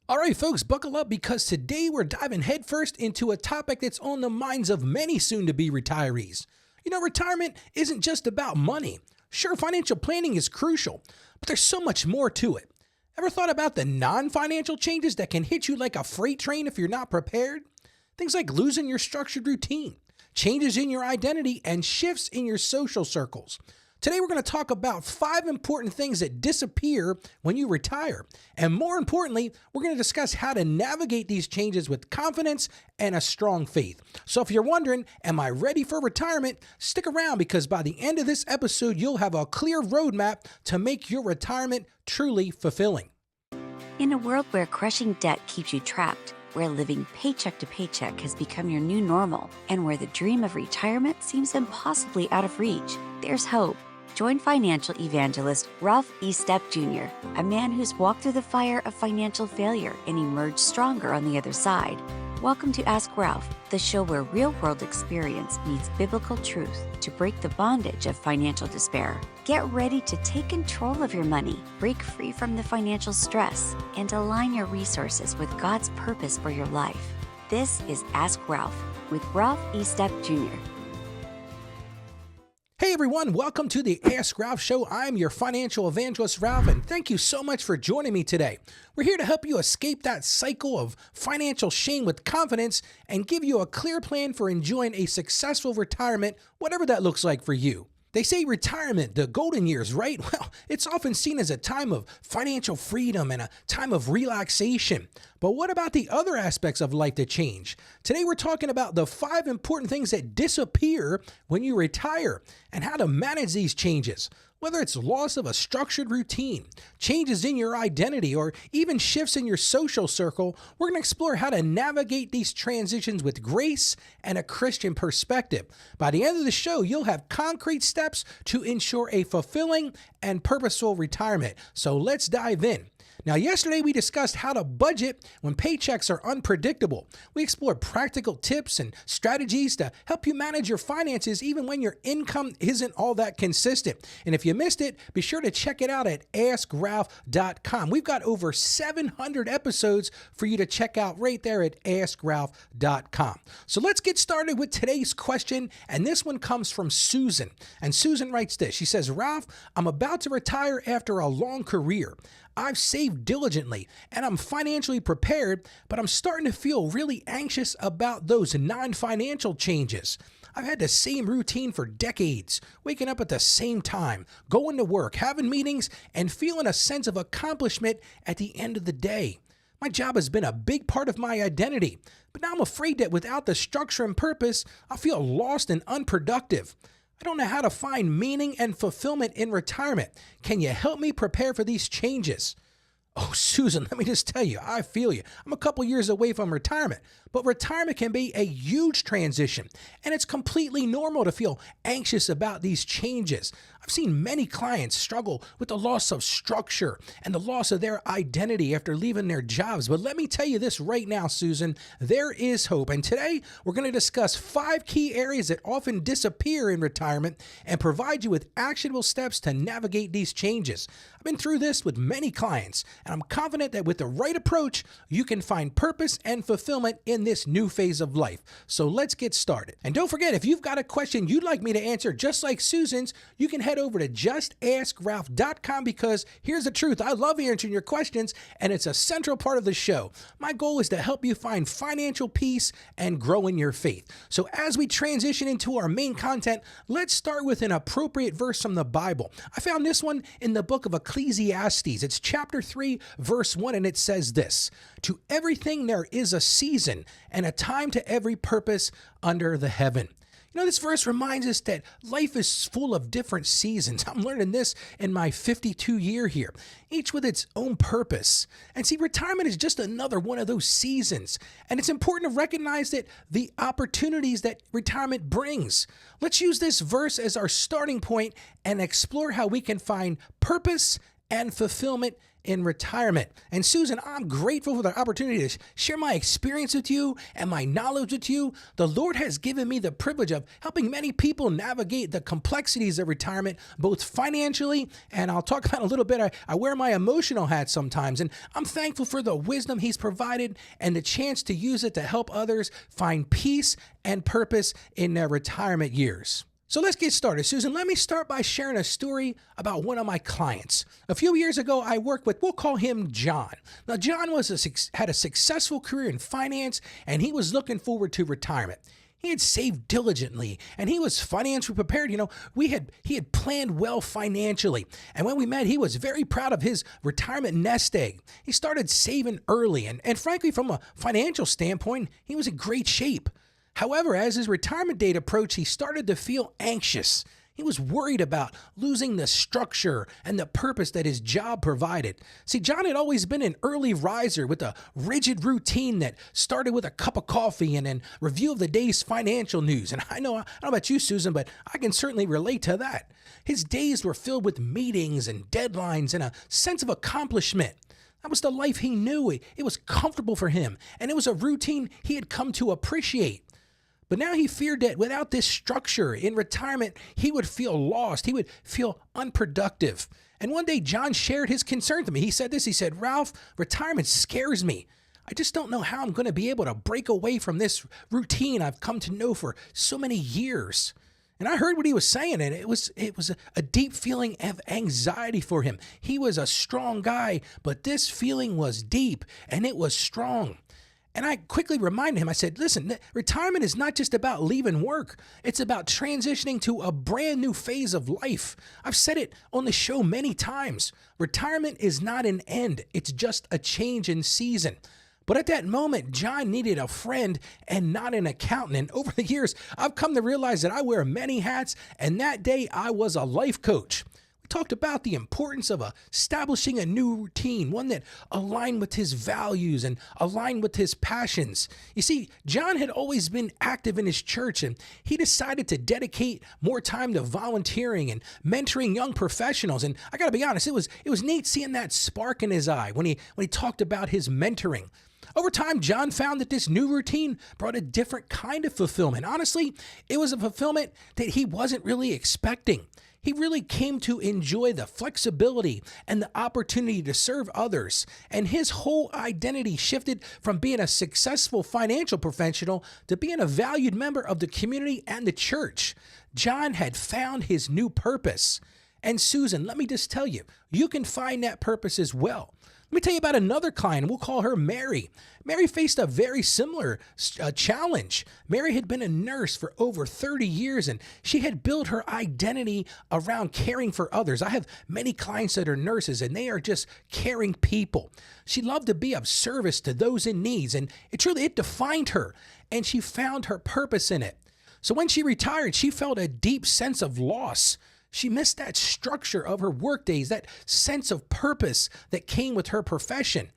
All right, folks, buckle up because today we're diving headfirst into a topic that's on the minds of many soon to be retirees. Retirement isn't just about money. Sure, financial planning is crucial, but there's so much more to it. Ever thought about the non financial changes that can hit you like a freight train if you're not prepared? Things like losing your structured routine, changes in your identity, and shifts in your social circles. Today, we're going to talk about 5 important things that disappear when you retire. And more importantly, we're going to discuss how to navigate these changes with confidence and a strong faith. So if you're wondering, am I ready for retirement? Stick around because by the end of this episode, you'll have a clear roadmap to make your retirement truly fulfilling. In a world where crushing debt keeps you trapped, where living paycheck to paycheck has become your new normal, and where the dream of retirement seems impossibly out of reach, there's hope. Join financial evangelist Ralph E. Stepp Jr., a man who's walked through the fire of financial failure and emerged stronger on the other side. Welcome to Ask Ralph, the show where real-world experience meets biblical truth to break the bondage of financial despair. Get ready to take control of your money, break free from the financial stress, and align your resources with God's purpose for your life. This is Ask Ralph with Ralph E. Stepp Jr. Hey everyone, welcome to the Ask Ralph Show. I'm your financial evangelist, Ralph, and thank you so much for joining me today. We're here to help you escape that cycle of financial shame with confidence and give you a clear plan for enjoying a successful retirement, whatever that looks like for you. They say retirement, the golden years, right? Well, it's often seen as a time of financial freedom and a time of relaxation. But what about the other aspects of life that change? Today, we're talking about the 5 important things that disappear when you retire and how to manage these changes. Whether it's loss of a structured routine, changes in your identity, or even shifts in your social circle, we're going to explore how to navigate these transitions with grace and a Christian perspective. By the end of the show, you'll have concrete steps to ensure a fulfilling and purposeful retirement. So let's dive in. Now, yesterday we discussed how to budget when paychecks are unpredictable. We explored practical tips and strategies to help you manage your finances even when your income isn't all that consistent. And if you missed it, be sure to check it out at AskRalph.com. We've got over 700 episodes for you to check out right there at AskRalph.com. So let's get started with today's question, and this one comes from Susan. And Susan writes this. She says, Ralph, I'm about to retire after a long career. I've saved diligently and I'm financially prepared, but I'm starting to feel really anxious about those non-financial changes. I've had the same routine for decades, waking up at the same time, going to work, having meetings, and feeling a sense of accomplishment at the end of the day. My job has been a big part of my identity, but now I'm afraid that without the structure and purpose, I'll feel lost and unproductive. I don't know how to find meaning and fulfillment in retirement. Can you help me prepare for these changes? Oh, Susan, let me just tell you, I feel you. I'm a couple years away from retirement, but retirement can be a huge transition, and it's completely normal to feel anxious about these changes. I've seen many clients struggle with the loss of structure and the loss of their identity after leaving their jobs. But let me tell you this right now, Susan, there is hope. And today we're going to discuss 5 key areas that often disappear in retirement and provide you with actionable steps to navigate these changes. I've been through this with many clients, and I'm confident that with the right approach, you can find purpose and fulfillment in this new phase of life. So let's get started. And don't forget, if you've got a question you'd like me to answer just like Susan's, you can head over to justaskralph.com because here's the truth. I love answering your questions, and it's a central part of the show. My goal is to help you find financial peace and grow in your faith. So as we transition into our main content, let's start with an appropriate verse from the Bible. I found this one in the book of Ecclesiastes. It's chapter 3, verse 1, and it says this: To everything there is a season and a time to every purpose under the heaven. This verse reminds us that life is full of different seasons. I'm learning this in my 52 year here, each with its own purpose. And see, retirement is just another one of those seasons. And it's important to recognize that the opportunities that retirement brings. Let's use this verse as our starting point and explore how we can find purpose and fulfillment in retirement. And Susan, I'm grateful for the opportunity to share my experience with you and my knowledge with you. The Lord has given me the privilege of helping many people navigate the complexities of retirement, both financially, and I'll talk about a little bit. I wear my emotional hat sometimes, and I'm thankful for the wisdom He's provided and the chance to use it to help others find peace and purpose in their retirement years. So let's get started. Susan, let me start by sharing a story about one of my clients. A few years ago, I worked with, we'll call him John. Now, John had a successful career in finance, and he was looking forward to retirement. He had saved diligently, and he was financially prepared. He had planned well financially. And when we met, he was very proud of his retirement nest egg. He started saving early, and frankly, from a financial standpoint, he was in great shape. However, as his retirement date approached, he started to feel anxious. He was worried about losing the structure and the purpose that his job provided. See, John had always been an early riser with a rigid routine that started with a cup of coffee and then review of the day's financial news. And I don't know about you, Susan, but I can certainly relate to that. His days were filled with meetings and deadlines and a sense of accomplishment. That was the life he knew. It was comfortable for him, and it was a routine he had come to appreciate. But now he feared that without this structure in retirement, he would feel lost. He would feel unproductive. And one day, John shared his concern to me. He said this, he said, "Ralph, retirement scares me. I just don't know how I'm going to be able to break away from this routine I've come to know for so many years." And I heard what he was saying, and it was a deep feeling of anxiety for him. He was a strong guy, but this feeling was deep, and it was strong. And I quickly reminded him, I said, listen, retirement is not just about leaving work. It's about transitioning to a brand new phase of life. I've said it on the show many times. Retirement is not an end. It's just a change in season. But at that moment, John needed a friend and not an accountant. And over the years, I've come to realize that I wear many hats, and that day I was a life coach. We talked about the importance of establishing a new routine, one that aligned with his values and aligned with his passions. You see, John had always been active in his church, and he decided to dedicate more time to volunteering and mentoring young professionals. And I got to be honest, it was neat seeing that spark in his eye when he talked about his mentoring. Over time, John found that this new routine brought a different kind of fulfillment. Honestly, it was a fulfillment that he wasn't really expecting. He really came to enjoy the flexibility and the opportunity to serve others, and his whole identity shifted from being a successful financial professional to being a valued member of the community and the church. John had found his new purpose. And Susan, let me just tell you, you can find that purpose as well. Let me tell you about another client. We'll call her Mary. Mary faced a very similar challenge. Mary had been a nurse for over 30 years, and she had built her identity around caring for others. I have many clients that are nurses, and they are just caring people. She loved to be of service to those in need, and it defined her, and she found her purpose in it. So when she retired, she felt a deep sense of loss. She missed that structure of her work days, that sense of purpose that came with her profession.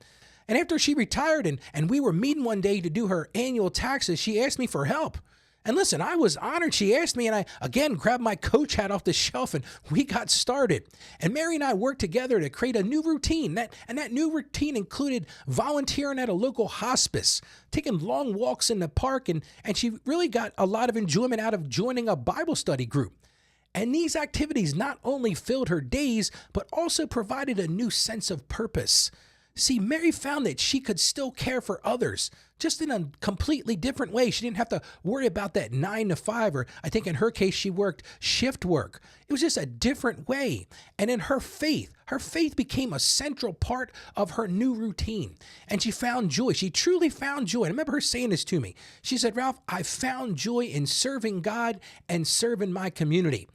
And after she retired and we were meeting one day to do her annual taxes, she asked me for help. And listen, I was honored she asked me, and I again grabbed my coach hat off the shelf and we got started. And Mary and I worked together to create a new routine. That new routine included volunteering at a local hospice, taking long walks in the park, and she really got a lot of enjoyment out of joining a Bible study group. And these activities not only filled her days, but also provided a new sense of purpose. See, Mary found that she could still care for others, just in a completely different way. She didn't have to worry about that 9 to 5, or I think in her case, she worked shift work. It was just a different way. And in her faith became a central part of her new routine. And she found joy. She truly found joy. I remember her saying this to me. She said, "Ralph, I found joy in serving God and serving my community."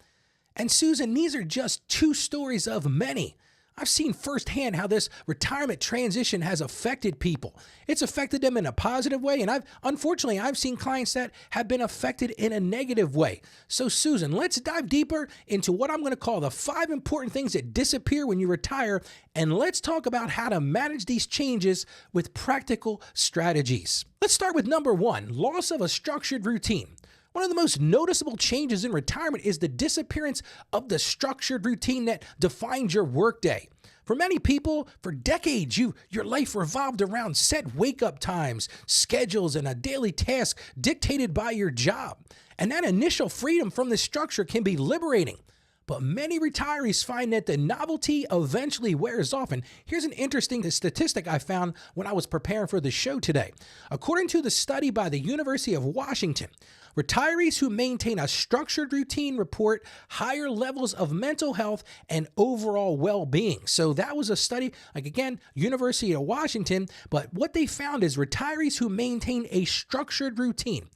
And Susan, these are just two stories of many. I've seen firsthand how this retirement transition has affected people. It's affected them in a positive way, and I've seen clients that have been affected in a negative way. So Susan, let's dive deeper into what I'm going to call the 5 important things that disappear when you retire, and let's talk about how to manage these changes with practical strategies. Let's start with number 1, loss of a structured routine. One of the most noticeable changes in retirement is the disappearance of the structured routine that defines your workday. For many people, for decades, your life revolved around set wake-up times, schedules, and a daily task dictated by your job. And that initial freedom from this structure can be liberating. But many retirees find that the novelty eventually wears off. And here's an interesting statistic I found when I was preparing for the show today. According to the study by the University of Washington, retirees who maintain a structured routine report higher levels of mental health and overall well-being. So that was a study, like again, University of Washington. But what they found is retirees who maintain a structured routine,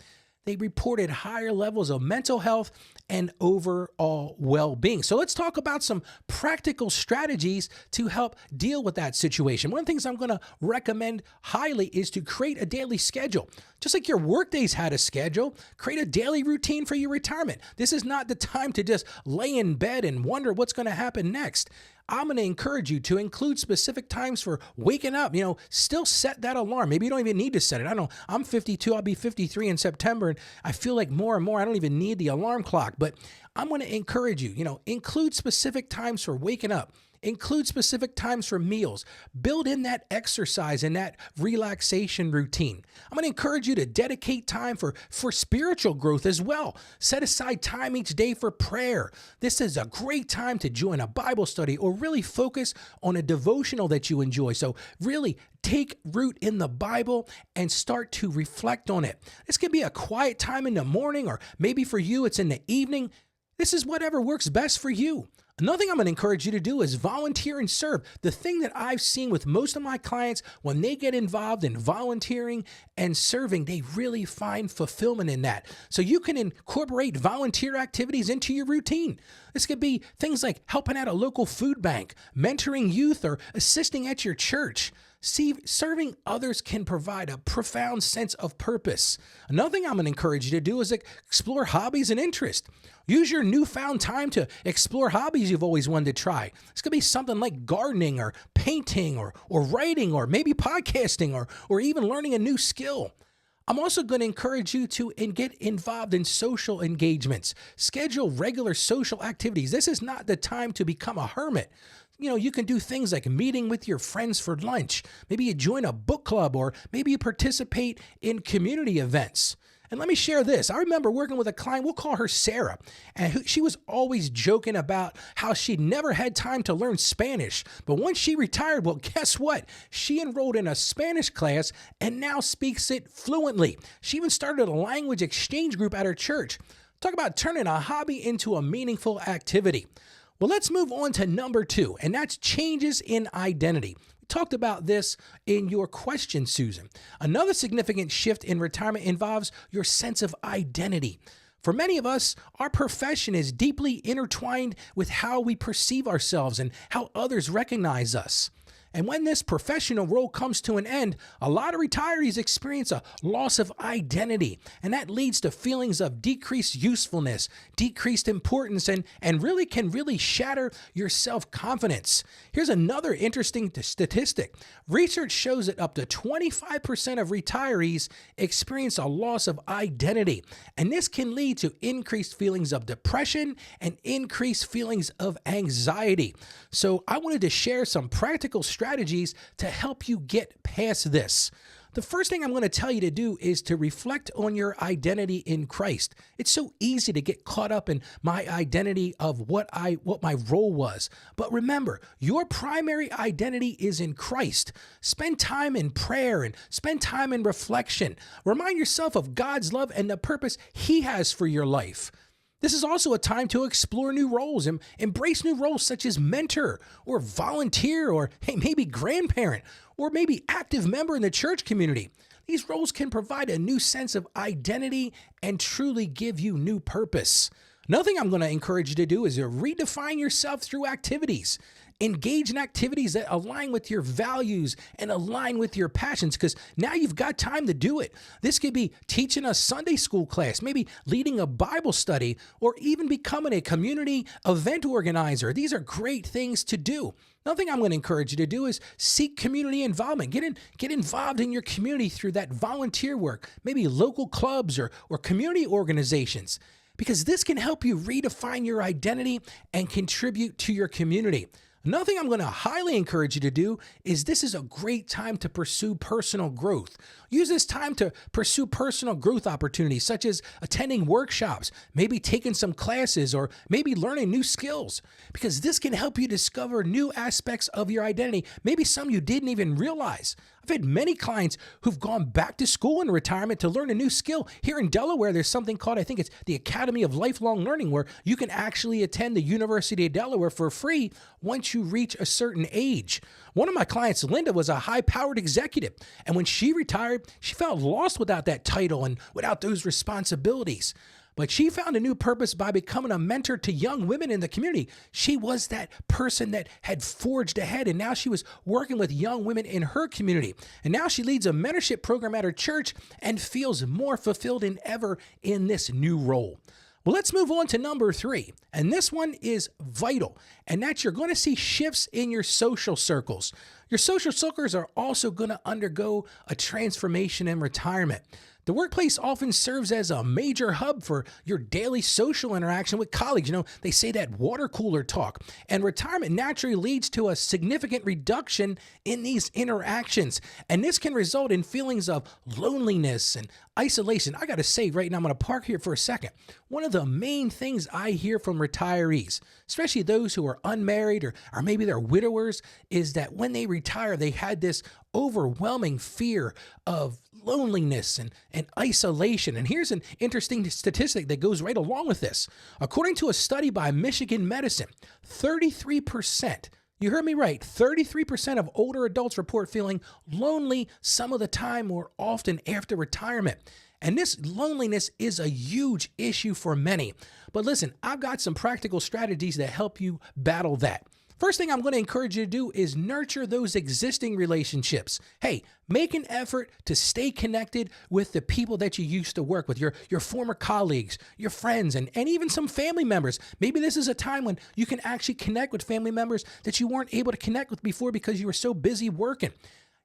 they reported higher levels of mental health and overall well-being. So let's talk about some practical strategies to help deal with that situation. One of the things I'm going to recommend highly is to create a daily schedule. Just like your workdays had a schedule, create a daily routine for your retirement. This is not the time to just lay in bed and wonder what's going to happen next. I'm going to encourage you to include specific times for waking up. Still set that alarm. Maybe you don't even need to set it. I don't know. I'm 52. I'll be 53 in September. And I feel like more and more, I don't even need the alarm clock. But I'm going to encourage you, include specific times for waking up. Include specific times for meals. Build in that exercise and that relaxation routine. I'm going to encourage you to dedicate time for spiritual growth as well. Set aside time each day for prayer. This is a great time to join a Bible study or really focus on a devotional that you enjoy. So really take root in the Bible and start to reflect on it. This could be a quiet time in the morning, or maybe for you it's in the evening. This is whatever works best for you. Another thing I'm going to encourage you to do is volunteer and serve. The thing that I've seen with most of my clients, when they get involved in volunteering and serving, they really find fulfillment in that. So you can incorporate volunteer activities into your routine. This could be things like helping at a local food bank, mentoring youth, or assisting at your church. See, serving others can provide a profound sense of purpose. Another thing I'm going to encourage you to do is explore hobbies and interests. Use your newfound time to explore hobbies you've always wanted to try. This could be something like gardening or painting or writing or maybe podcasting or even learning a new skill. I'm also going to encourage you to get involved in social engagements. Schedule regular social activities. This is not the time to become a hermit. You can do things like meeting with your friends for lunch. Maybe you join a book club, or maybe you participate in community events. And let me share this. I remember working with a client, we'll call her Sarah, and she was always joking about how she never had time to learn Spanish. But once she retired, well, guess what? She enrolled in a Spanish class and now speaks it fluently. She even started a language exchange group at her church. Talk about turning a hobby into a meaningful activity. Well, let's move on to number 2, and that's changes in identity. We talked about this in your question, Susan. Another significant shift in retirement involves your sense of identity. For many of us, our profession is deeply intertwined with how we perceive ourselves and how others recognize us. And when this professional role comes to an end, a lot of retirees experience a loss of identity, and that leads to feelings of decreased usefulness, decreased importance, and really can shatter your self-confidence. Here's another interesting statistic. Research shows that up to 25% of retirees experience a loss of identity, and this can lead to increased feelings of depression and increased feelings of anxiety. So I wanted to share some practical strategies to help you get past this. The first thing I'm going to tell you to do is to reflect on your identity in Christ. It's so easy to get caught up in my identity of what my role was. But remember, your primary identity is in Christ. Spend time in prayer and spend time in reflection. Remind yourself of God's love and the purpose He has for your life. This is also a time to explore new roles and embrace new roles such as mentor or volunteer or maybe grandparent or maybe active member in the church community. These roles can provide a new sense of identity and truly give you new purpose. Another thing I'm going to encourage you to do is to redefine yourself through activities. Engage in activities that align with your values and align with your passions, because now you've got time to do it. This could be teaching a Sunday school class, maybe leading a Bible study, or even becoming a community event organizer. These are great things to do. Another thing I'm going to encourage you to do is seek community involvement. Get involved in your community through that volunteer work, maybe local clubs or community organizations, because this can help you redefine your identity and contribute to your community. Another thing I'm going to highly encourage you to do is this is a great time to pursue personal growth. Use this time to pursue personal growth opportunities such as attending workshops, maybe taking some classes, or maybe learning new skills, because this can help you discover new aspects of your identity, maybe some you didn't even realize. I've had many clients who've gone back to school in retirement to learn a new skill. Here in Delaware, there's something called, I think it's the Academy of Lifelong Learning, where you can actually attend the University of Delaware for free once you reach a certain age. One of my clients, Linda, was a high-powered executive, and when she retired, she felt lost without that title and without those responsibilities. But she found a new purpose by becoming a mentor to young women in the community. She was that person that had forged ahead, and now she was working with young women in her community. And now she leads a mentorship program at her church and feels more fulfilled than ever in this new role. Well, let's move on to number 3. And this one is vital, and that's you're going to see shifts in your social circles. Your social circles are also going to undergo a transformation in retirement. The workplace often serves as a major hub for your daily social interaction with colleagues. They say that water cooler talk. And retirement naturally leads to a significant reduction in these interactions. And this can result in feelings of loneliness and isolation. I got to say right now, I'm going to park here for a second. One of the main things I hear from retirees, especially those who are unmarried or maybe they're widowers, is that when they retire, they had this overwhelming fear of loneliness and isolation. And here's an interesting statistic that goes right along with this. According to a study by Michigan Medicine, 33%, you heard me right, 33% of older adults report feeling lonely some of the time or often after retirement. And this loneliness is a huge issue for many. But listen, I've got some practical strategies that help you battle that. First thing I'm going to encourage you to do is nurture those existing relationships. Hey, make an effort to stay connected with the people that you used to work with, your former colleagues, your friends, and even some family members. Maybe this is a time when you can actually connect with family members that you weren't able to connect with before because you were so busy working.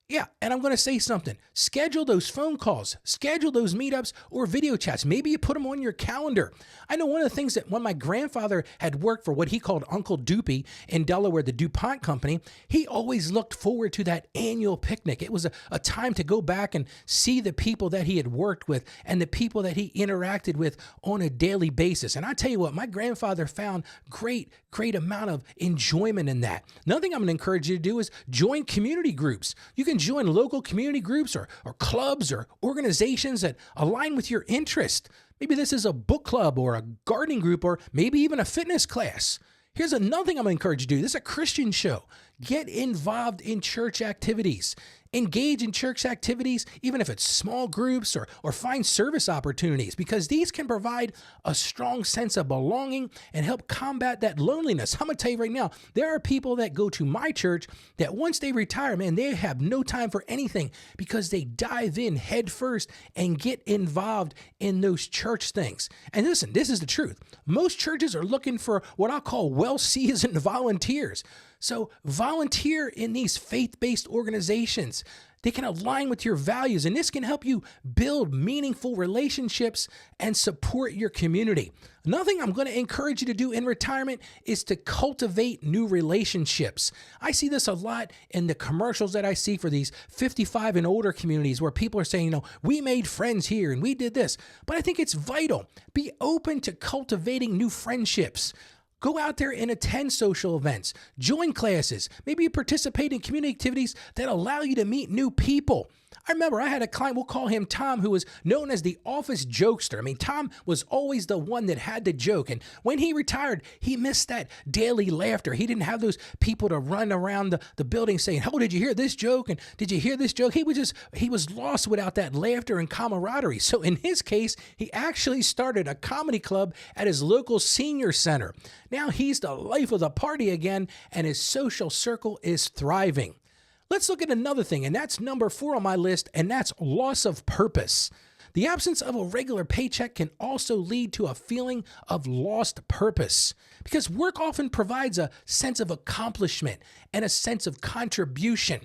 Yeah, and I'm going to say something. Schedule those phone calls, schedule those meetups or video chats. Maybe you put them on your calendar. I know one of the things that when my grandfather had worked for what he called Uncle Doopy in Delaware, the DuPont company, he always looked forward to that annual picnic. It was a time to go back and see the people that he had worked with and the people that he interacted with on a daily basis. And I tell you what, my grandfather found great amount of enjoyment in that. Another thing I'm going to encourage you to do is join community groups. You can join local community groups or clubs or organizations that align with your interest. Maybe this is a book club or a gardening group or maybe even a fitness class. Here's another thing I'm going to encourage you to do. This is a Christian show. Get involved in church activities. Engage in church activities, even if it's small groups or find service opportunities, because these can provide a strong sense of belonging and help combat that loneliness. I'm going to tell you right now, there are people that go to my church that once they retire, man, they have no time for anything because they dive in head first and get involved in those church things. And listen, this is the truth. Most churches are looking for what I'll call well-seasoned volunteers. So volunteer in these faith-based organizations. They can align with your values, and this can help you build meaningful relationships and support your community. Another thing I'm going to encourage you to do in retirement is to cultivate new relationships. I see this a lot in the commercials that I see for these 55 and older communities where people are saying, we made friends here and we did this. But I think it's vital. Be open to cultivating new friendships. Go out there and attend social events, join classes, maybe participate in community activities that allow you to meet new people. I remember I had a client, we'll call him Tom, who was known as the office jokester. I mean, Tom was always the one that had the joke. And when he retired, he missed that daily laughter. He didn't have those people to run around the building saying, oh, did you hear this joke? And did you hear this joke? He was lost without that laughter and camaraderie. So in his case, he actually started a comedy club at his local senior center. Now he's the life of the party again, and his social circle is thriving. Let's look at another thing, and that's number 4 on my list, and that's loss of purpose. The absence of a regular paycheck can also lead to a feeling of lost purpose because work often provides a sense of accomplishment and a sense of contribution.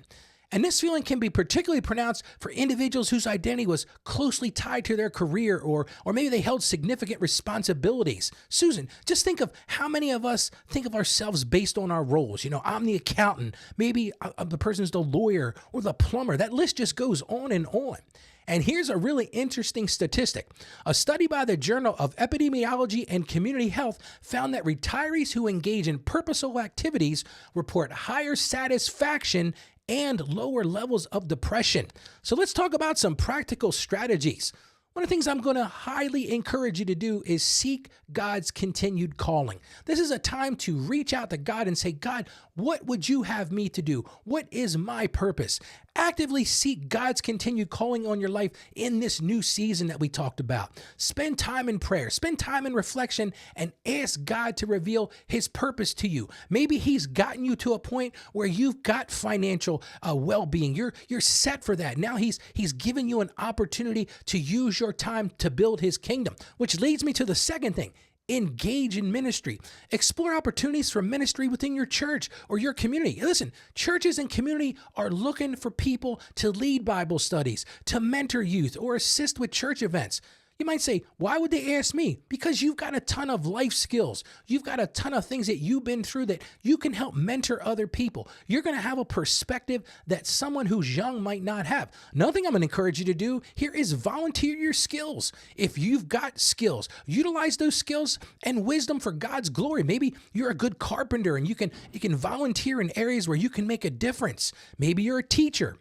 And this feeling can be particularly pronounced for individuals whose identity was closely tied to their career or maybe they held significant responsibilities. Susan, just think of how many of us think of ourselves based on our roles. I'm the accountant, maybe I'm the person's the lawyer or the plumber. That list just goes on and on. And here's a really interesting statistic. A study by the Journal of Epidemiology and Community Health found that retirees who engage in purposeful activities report higher satisfaction and lower levels of depression. So let's talk about some practical strategies. One of the things I'm going to highly encourage you to do is seek God's continued calling. This is a time to reach out to God and say, God, what would you have me to do? What is my purpose? Actively seek God's continued calling on your life in this new season that we talked about. Spend time in prayer, spend time in reflection, and ask God to reveal his purpose to you. Maybe he's gotten you to a point where you've got financial well-being. You're set for that. Now he's given you an opportunity to use your time to build his kingdom, which leads me to the second thing. Engage in ministry. Explore opportunities for ministry within your church or your community. Listen, churches and community are looking for people to lead Bible studies, to mentor youth, or assist with church events. You might say, why would they ask me? Because you've got a ton of life skills. You've got a ton of things that you've been through that you can help mentor other people. You're going to have a perspective that someone who's young might not have. Another thing I'm going to encourage you to do here is volunteer your skills. If you've got skills, utilize those skills and wisdom for God's glory. Maybe you're a good carpenter and you can volunteer in areas where you can make a difference. Maybe you're a teacher.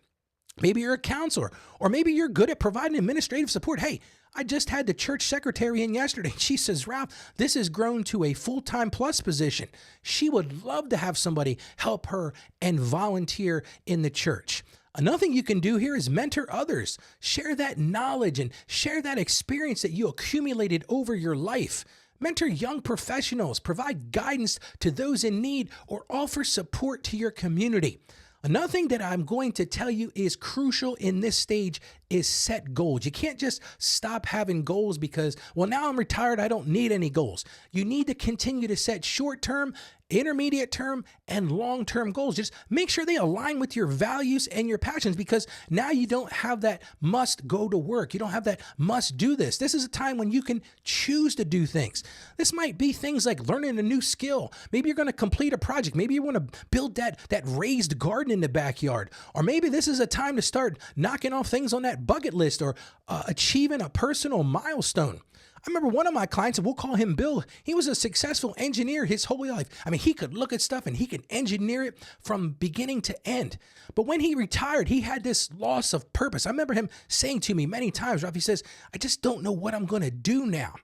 Maybe you're a counselor, or maybe you're good at providing administrative support. Hey, I just had the church secretary in yesterday. She says, Ralph, this has grown to a full-time plus position. She would love to have somebody help her and volunteer in the church. Another thing you can do here is mentor others. Share that knowledge and share that experience that you accumulated over your life. Mentor young professionals, provide guidance to those in need, or offer support to your community. Another thing that I'm going to tell you is crucial in this stage is set goals. You can't just stop having goals because, well, now I'm retired, I don't need any goals. You need to continue to set short-term, intermediate term, and long-term goals. Just make sure they align with your values and your passions, because now you don't have that must go to work. You don't have that must do this. This is a time when you can choose to do things. This might be things like learning a new skill. Maybe you're going to complete a project. Maybe you want to build that raised garden in the backyard. Or maybe this is a time to start knocking off things on that bucket list or achieving a personal milestone. I remember one of my clients, and we'll call him Bill, he was a successful engineer his whole life. I mean, he could look at stuff and he could engineer it from beginning to end. But when he retired, he had this loss of purpose. I remember him saying to me many times, Ralph, he says, I just don't know what I'm going to do now.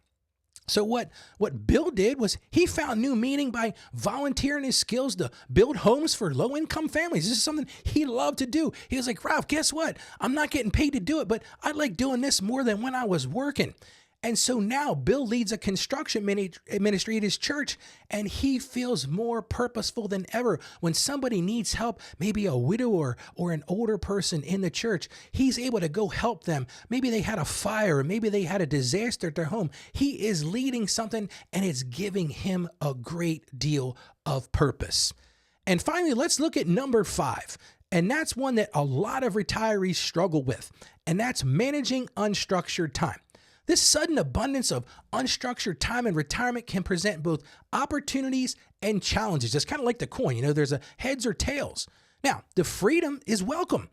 So what Bill did was he found new meaning by volunteering his skills to build homes for low-income families. This is something he loved to do. He was like, Ralph, guess what? I'm not getting paid to do it, but I like doing this more than when I was working. And so now Bill leads a construction ministry at his church, and he feels more purposeful than ever. When somebody needs help, maybe a widower or an older person in the church, he's able to go help them. Maybe they had a fire, or maybe they had a disaster at their home. He is leading something, and it's giving him a great deal of purpose. And finally, let's look at number 5. And that's one that a lot of retirees struggle with, and that's managing unstructured time. This sudden abundance of unstructured time in retirement can present both opportunities and challenges. It's kind of like the coin, there's a heads or tails. Now, the freedom is welcome,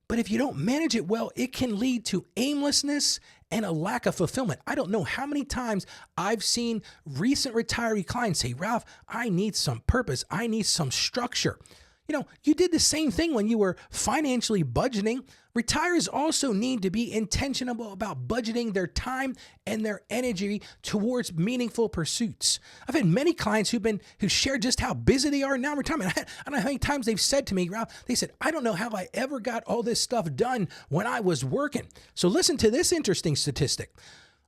but if you don't manage it well, it can lead to aimlessness and a lack of fulfillment. I don't know how many times I've seen recent retiree clients say, Ralph, I need some purpose. I need some structure. You did the same thing when you were financially budgeting. Retirees also need to be intentional about budgeting their time and their energy towards meaningful pursuits. I've had many clients who share just how busy they are now in retirement. I don't know how many times they've said to me, Ralph, they said, I don't know how I ever got all this stuff done when I was working. So listen to this interesting statistic.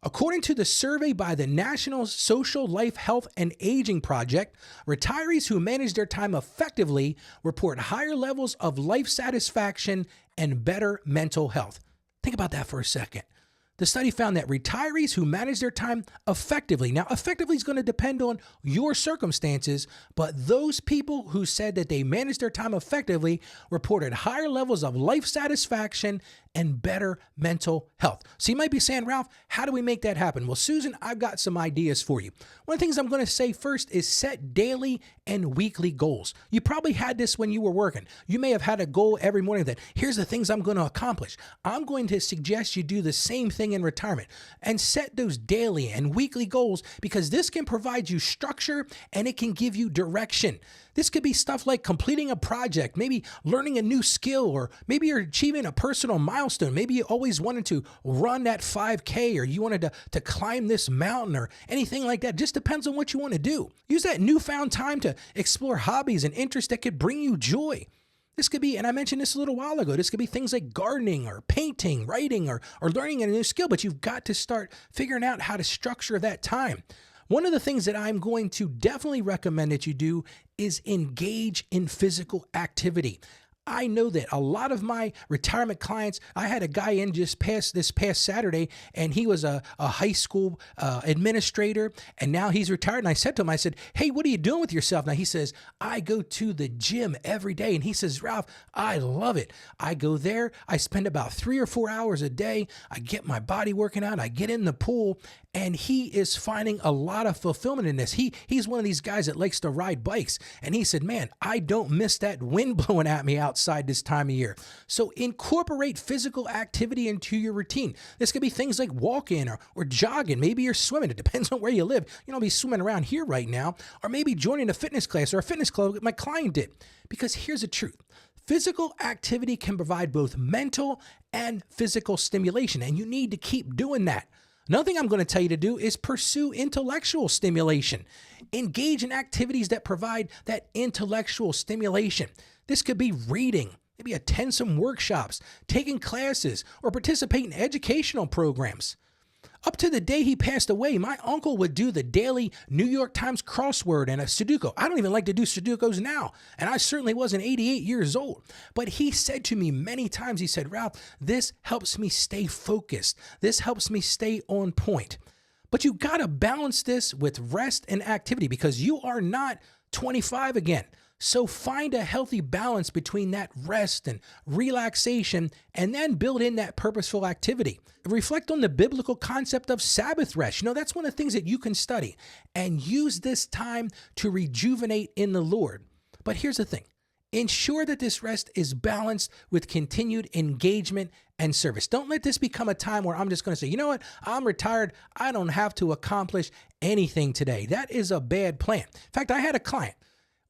According to the survey by the National Social Life, Health, and Aging Project, retirees who manage their time effectively report higher levels of life satisfaction and better mental health. Think about that for a second. The study found that retirees who manage their time effectively, now effectively is going to depend on your circumstances, but those people who said that they managed their time effectively reported higher levels of life satisfaction and better mental health. So you might be saying, Ralph, how do we make that happen? Well, Susan, I've got some ideas for you. One of the things I'm going to say first is set daily and weekly goals. You probably had this when you were working. You may have had a goal every morning that here's the things I'm going to accomplish. I'm going to suggest you do the same thing in retirement and set those daily and weekly goals, because this can provide you structure and it can give you direction. This could be stuff like completing a project, maybe learning a new skill, or maybe you're achieving a personal milestone. Maybe you always wanted to run that 5K, or you wanted to climb this mountain, or anything like that. Just depends on what you want to do. Use that newfound time to explore hobbies and interests that could bring you joy. This could be, and I mentioned this a little while ago, this could be things like gardening or painting, writing, or learning a new skill, but you've got to start figuring out how to structure that time. One of the things that I'm going to definitely recommend that you do is engage in physical activity. I know that a lot of my retirement clients, I had a guy in this past Saturday, and he was a high school administrator, and now he's retired. And I said to him, I said, hey, what are you doing with yourself? Now he says, I go to the gym every day. And he says, Ralph, I love it. I go there. I spend about 3 or 4 hours a day. I get my body working out. I get in the pool. And he is finding a lot of fulfillment in this. He's one of these guys that likes to ride bikes. And he said, man, I don't miss that wind blowing at me outside this time of year. So incorporate physical activity into your routine. This could be things like walking or jogging. Maybe you're swimming. It depends on where you live. You don't be swimming around here right now. Or maybe joining a fitness class or a fitness club like my client did. Because here's the truth. Physical activity can provide both mental and physical stimulation, and you need to keep doing that. Another thing I'm going to tell you to do is pursue intellectual stimulation. Engage in activities that provide that intellectual stimulation. This could be reading, maybe attend some workshops, taking classes, or participate in educational programs. Up to the day he passed away, my uncle would do the daily New York Times crossword and a Sudoku. I don't even like to do Sudokus now, and I certainly wasn't 88 years old. But he said to me many times, he said, Ralph, this helps me stay focused. This helps me stay on point. But you got to balance this with rest and activity, because you are not 25 again. So find a healthy balance between that rest and relaxation, and then build in that purposeful activity. Reflect on the biblical concept of Sabbath rest. That's one of the things that you can study, and use this time to rejuvenate in the Lord. But here's the thing. Ensure that this rest is balanced with continued engagement and service. Don't let this become a time where I'm just going to say, you know what, I'm retired. I don't have to accomplish anything today. That is a bad plan. In fact, I had a client.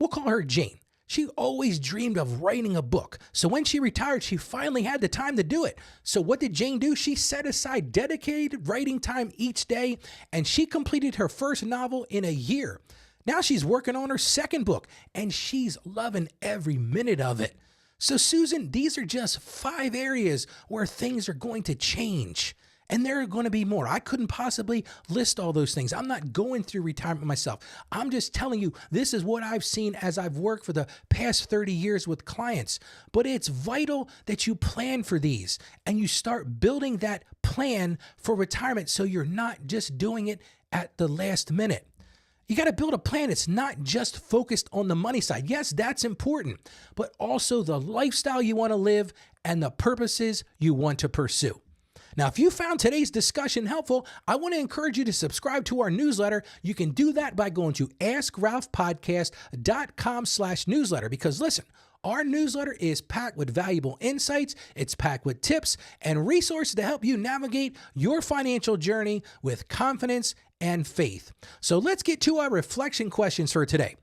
We'll call her Jane. She always dreamed of writing a book. So when she retired, she finally had the time to do it. So what did Jane do? She set aside dedicated writing time each day, and she completed her first novel in a year. Now she's working on her second book, and she's loving every minute of it. So Susan, these are just 5 areas where things are going to change. And there are going to be more. I couldn't possibly list all those things. I'm not going through retirement myself. I'm just telling you, this is what I've seen as I've worked for the past 30 years with clients. But it's vital that you plan for these and you start building that plan for retirement, so you're not just doing it at the last minute. You got to build a plan. It's not just focused on the money side. Yes, that's important, but also the lifestyle you want to live and the purposes you want to pursue. Now, if you found today's discussion helpful, I want to encourage you to subscribe to our newsletter. You can do that by going to AskRalphPodcast.com/newsletter, because listen, our newsletter is packed with valuable insights. It's packed with tips and resources to help you navigate your financial journey with confidence and faith. So let's get to our reflection questions for today.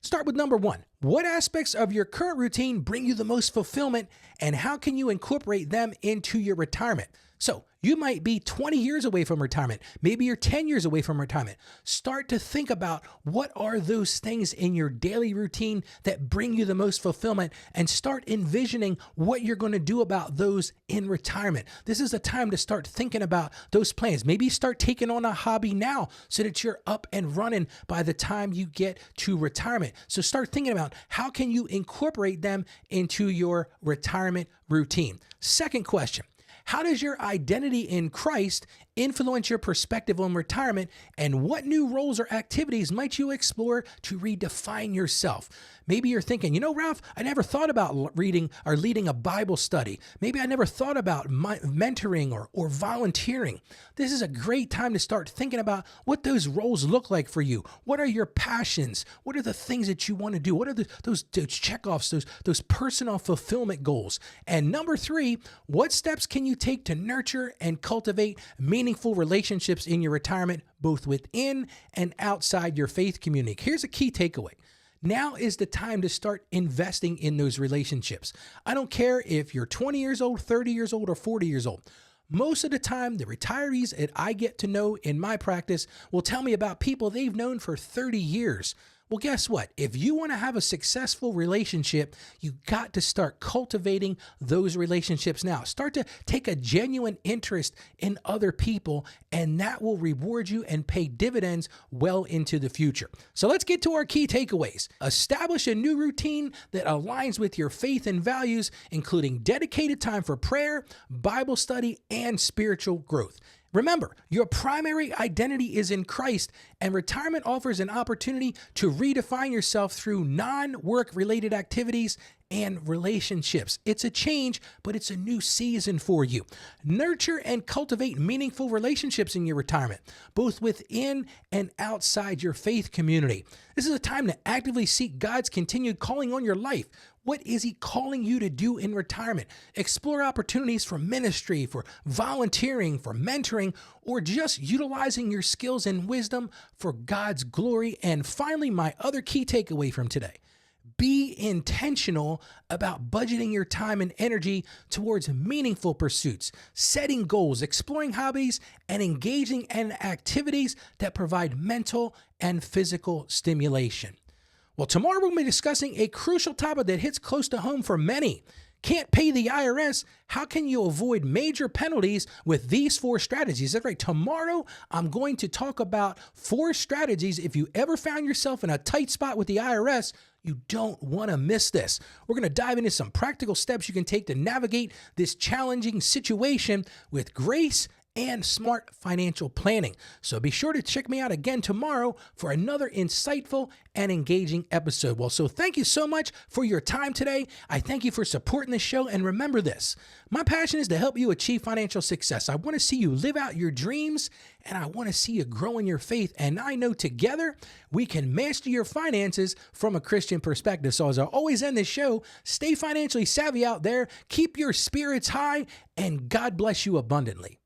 Start with number 1. What aspects of your current routine bring you the most fulfillment, and how can you incorporate them into your retirement? So you might be 20 years away from retirement. Maybe you're 10 years away from retirement. Start to think about what are those things in your daily routine that bring you the most fulfillment, and start envisioning what you're going to do about those in retirement. This is a time to start thinking about those plans. Maybe start taking on a hobby now so that you're up and running by the time you get to retirement. So start thinking about how can you incorporate them into your retirement routine. Second question. How does your identity in Christ influence your perspective on retirement? And what new roles or activities might you explore to redefine yourself? Maybe you're thinking, Ralph, I never thought about reading or leading a Bible study. Maybe I never thought about mentoring or volunteering. This is a great time to start thinking about what those roles look like for you. What are your passions? What are the things that you want to do? What are those checkoffs, those personal fulfillment goals? And number 3, what steps can you take to nurture and cultivate meaningful relationships in your retirement, both within and outside your faith community? Here's a key takeaway. Now is the time to start investing in those relationships. I don't care if you're 20 years old, 30 years old, or 40 years old. Most of the time, the retirees that I get to know in my practice will tell me about people they've known for 30 years. Well, guess what? If you want to have a successful relationship, you got to start cultivating those relationships now. Start to take a genuine interest in other people, and that will reward you and pay dividends well into the future. So let's get to our key takeaways. Establish a new routine that aligns with your faith and values, including dedicated time for prayer, Bible study, and spiritual growth. Remember, your primary identity is in Christ, and retirement offers an opportunity to redefine yourself through non-work related activities and relationships. It's a change, but it's a new season for you. Nurture and cultivate meaningful relationships in your retirement, both within and outside your faith community. This is a time to actively seek God's continued calling on your life. What is He calling you to do in retirement? Explore opportunities for ministry, for volunteering, for mentoring, or just utilizing your skills and wisdom for God's glory. And finally, my other key takeaway from today: be intentional about budgeting your time and energy towards meaningful pursuits, setting goals, exploring hobbies, and engaging in activities that provide mental and physical stimulation. Well, tomorrow we'll be discussing a crucial topic that hits close to home for many. Can't pay the IRS? How can you avoid major penalties with these 4 strategies? That's right. Tomorrow, I'm going to talk about 4 strategies. If you ever found yourself in a tight spot with the IRS, you don't want to miss this. We're going to dive into some practical steps you can take to navigate this challenging situation with grace and smart financial planning. So be sure to check me out again tomorrow for another insightful and engaging episode. Well, so thank you so much for your time today. I thank you for supporting the show. And remember this, my passion is to help you achieve financial success. I want to see you live out your dreams, and I want to see you grow in your faith. And I know together we can master your finances from a Christian perspective. So as I always end this show, stay financially savvy out there, keep your spirits high, and God bless you abundantly.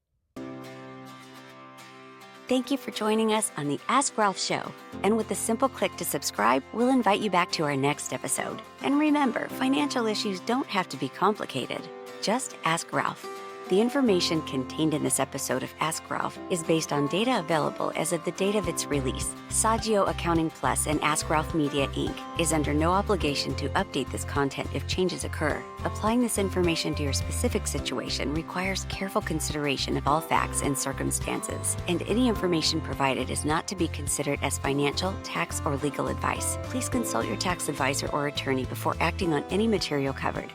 Thank you for joining us on the Ask Ralph Show. And with a simple click to subscribe, we'll invite you back to our next episode. And remember, financial issues don't have to be complicated. Just ask Ralph. The information contained in this episode of Ask Ralph is based on data available as of the date of its release. Saggio Accounting Plus and Ask Ralph Media, Inc. is under no obligation to update this content if changes occur. Applying this information to your specific situation requires careful consideration of all facts and circumstances, and any information provided is not to be considered as financial, tax, or legal advice. Please consult your tax advisor or attorney before acting on any material covered.